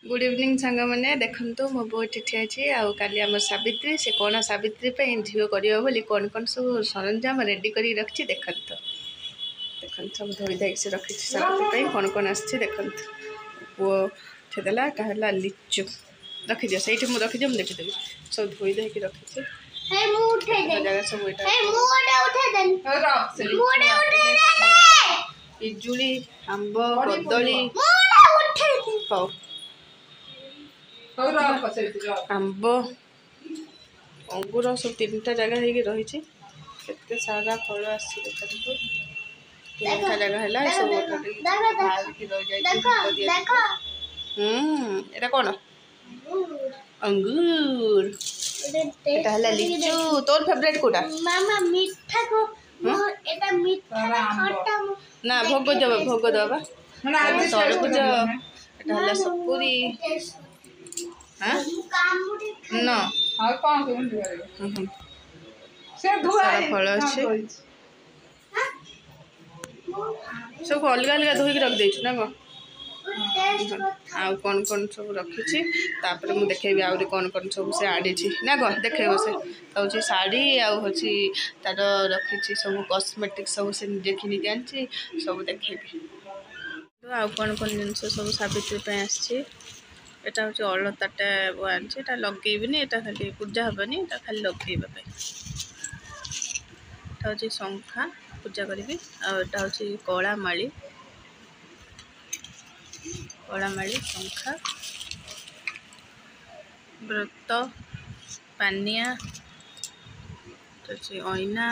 good evening सांग मैंने देखो मो बो ठिया आउ काली आम सावित्री से कौन सावित्री झील कर कौन कौन सब सरंजाम रेडी कर रखी देखो देखो सब धोई धाई से रखी सावित्री कौन कौन आसी देखो पुओ उठेदेला कहला लिचु रखीदि से रखीदि मुझे देखीदेवी सब धोई धाई रखी जगह सब पिजुली आंब कदली हौ आंब अंगूर सब 3टा जगह रही केते सारा फल आसी तीनटा जगह है सब एटा कौन अंगूर एटा हला लिचु तोर फेवरेट कोटा मामा मीठा को एटा मीठा खट्टा ना भोग दबा तरबुज एटा हला सपुरी हां न हां कौन से सारा फल अच्छे सब अलग अलग धोई रख दे ना आउ कौन कौन सब रखी मुझे देखेबी आउरी कौन कौन सब से आड़ी ना कौन देखेब से हूँ शाढ़ी आउे तार रखी सब कॉस्मेटिक सब से निजे किन आनी सब देखेबी आउ कौन कौन जिनस सब सावित्री आसी एटा हूँ अलताटा आनी लगेबी एटा खाली पूजा हेनी खाली लगेबा हूँ शंखा पूजा करी आटा हूँ कला माली शंखा व्रत पानिया अइना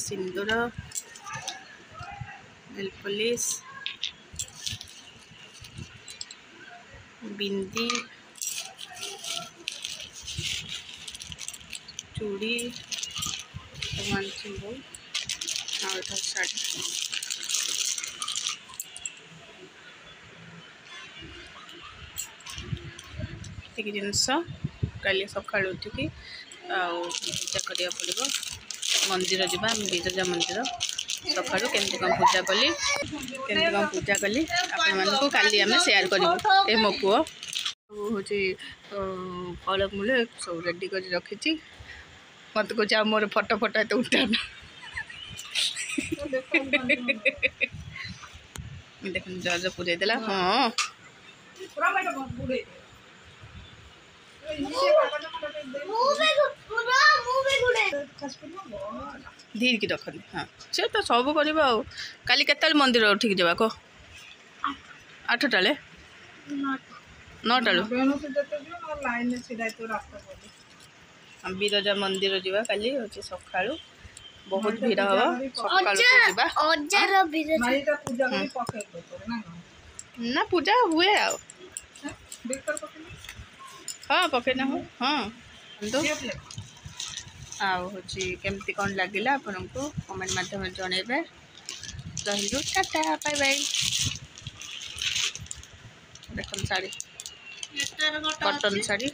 सिंदूर नेल पॉलिश बिंदी चूड़ी सिंबल साड़ी जिनस काली सका उठिकी पूजा करा पड़ो मंदिर जावा बिरजा मंदिर सका केमती कौन पूजा कली केमती कौन पूजा कली आपको काली आम सेयार करूँ ए मो पुओ हूँ फलमूल सब रेडी कर रखी मत कह मोर फटो फटो एत उठाना देख जज पूरे देला हाँ धीर की रख हाँ से तो सब कर काली केत मंदिर उठिक जावा कह 8टा 9टा बिरजा मंदिर जावा काली हूँ सका बहुत भीड़ हम सका ना पूजा हुए हाँ पकईना हो हाँ हूँ केमती कौन लगे आपन को कमेंट मध्यम जनइबे रही टाटा बाय बाय देख साड़ी कॉटन साड़ी